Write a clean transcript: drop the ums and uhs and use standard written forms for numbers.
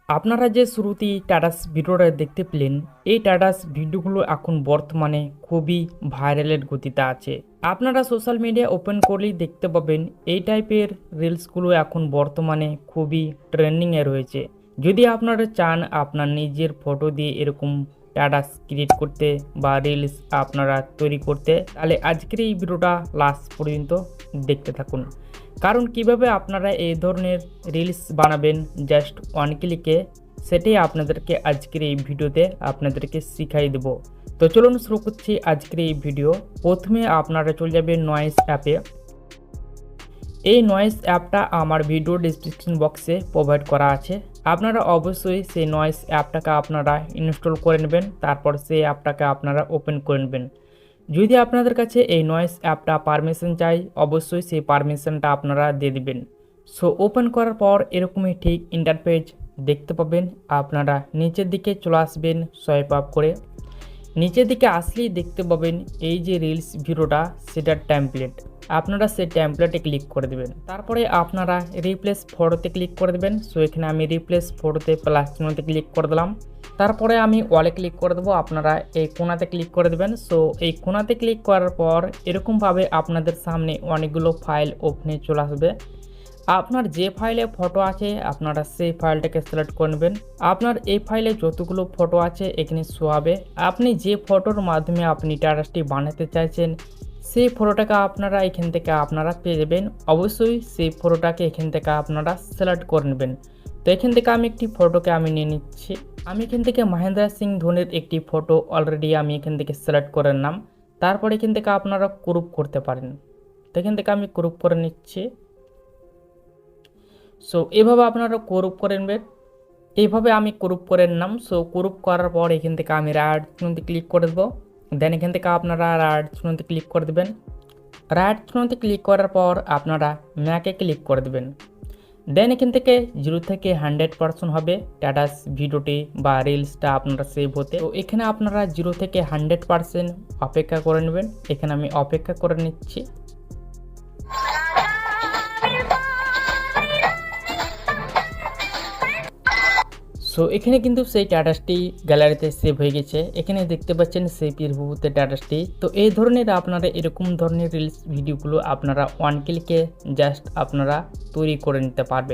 আপনারা যে শুরুতেই স্ট্যাটাস ভিডিওটা দেখতে পেলেন, এই স্ট্যাটাস ভিডিওগুলো এখন বর্তমানে খুবই ভাইরালের গতিতে আছে। আপনারা সোশ্যাল মিডিয়া ওপেন করলেই দেখতে পাবেন এই টাইপের রিলসগুলো এখন বর্তমানে খুবই ট্রেন্ডিংয়ে রয়েছে। যদি আপনারা চান আপনার নিজের ফটো দিয়ে এরকম স্ট্যাটাস ক্রিয়েট করতে বা রিলস আপনারা তৈরি করতে, তাহলে আজকের এই ভিডিওটা লাস্ট পর্যন্ত দেখতে থাকুন। কারণ কিভাবে আপনারা এই ধরনের রিলস বানাবেন জাস্ট ওয়ান ক্লিকে, সেটাই আপনাদেরকে আজকের এই ভিডিওতে আপনাদেরকে শিখাই দেব। তো চলুন শুরু করছি আজকের এই ভিডিও। প্রথমে আপনারা চলে যাবেন নয়েজ অ্যাপে। এই নয়েজ অ্যাপটা আমার ভিডিও ডিসক্রিপশন বক্সে প্রোভাইড করা আছে। আপনারা অবশ্যই সেই নয়েজ অ্যাপটাকে আপনারা ইনস্টল করে নেবেন, তারপর সেই অ্যাপটাকে আপনারা ওপেন করে নেবেন। যদি আপনাদের কাছে এই নয়েজ অ্যাপটা পারমিশন চাই, অবশ্যই সেই পারমিশনটা আপনারা দিয়ে দিবেন। সো ওপেন করার পর এরকমই ঠিক ইন্টারপেজ দেখতে পাবেন। আপনারা নিচের দিকে চলে আসবেন সোয়াইপ আপ করে। নিচের দিকে আসলেই দেখতে পাবেন এই যে রিলস ভিডিওটা, সেটার টেমপ্লেট। আপনারা সেই টেমপ্লেটে ক্লিক করে দেবেন। তারপরে আপনারা রিপ্লেস ফটোতে ক্লিক করে দেবেন। সো এখানে আমি রিপ্লেস ফটোতে প্লাস চিহ্নতে ক্লিক করে দিলাম। তারপরে আমি ওয়ালে ক্লিক করে দেবো, আপনারা এই কোণাতে ক্লিক করে দেবেন। সো এই কোণাতে ক্লিক করার পর এরকমভাবে আপনাদের সামনে অনেকগুলো ফাইল ওপেনে চলে আসবে। আপনার যে ফাইলে ফটো আছে আপনারা সেই ফাইলটাকে সিলেক্ট করে নেবেন। আপনার এই ফাইলে যতগুলো ফটো আছে এখানে শো হবে। আপনি যে ফটোর মাধ্যমে আপনি স্ট্যাটাসটি বানাতে চাইছেন সেই ফটোটাকে আপনারা এখান থেকে আপনারা পেয়ে যাবেন। অবশ্যই সেই ফটোটাকে এখান থেকে আপনারা সিলেক্ট করে নেবেন। তো এখান থেকে আমি একটি ফটোকে আমি নিয়ে নিচ্ছি। আমি এখান থেকে মহেন্দ্র সিং ধোনির একটি ফটো অলরেডি আমি এখান থেকে সিলেক্ট করে নিলাম। তারপর এখান থেকে আপনারা ক্রপ করতে পারেন। তো এখান থেকে আমি ক্রপ করে নিচ্ছি। সো এভাবে আপনারা ক্রপ করে নেবেন। এইভাবে আমি ক্রপ করে নিলাম। সো ক্রপ করার পর এখান থেকে আমি রাইট চিহ্নতে ক্লিক করে দেবো। দেন এখান থেকে আপনারা রাইট চিহ্নতে ক্লিক করে দেবেন। রাইট চিহ্নতে ক্লিক করার পর আপনারা ম্যাকে ক্লিক করে দেবেন। দেন এখান থেকে 0 থেকে 100% হবে স্ট্যাটাস ভিডিওটি বা রিলসটা আপনারা সেভ হতে। তো এখানে আপনারা 0 থেকে 100% অপেক্ষা করে নেবেন। এখানে আমি অপেক্ষা করে নিচ্ছি। সো এখানে কিন্তু সেই স্ট্যাটাসটি গ্যালারিতে সেভ হয়ে গেছে। এখানে দেখতে পাচ্ছেন সেই পীরভূতে স্ট্যাটাসটি। তো এই ধরনের আপনারা এরকম ধরনের রিলস ভিডিওগুলো আপনারা ওয়ান ক্লিকে জাস্ট আপনারা তৈরি করে নিতে পারবেন।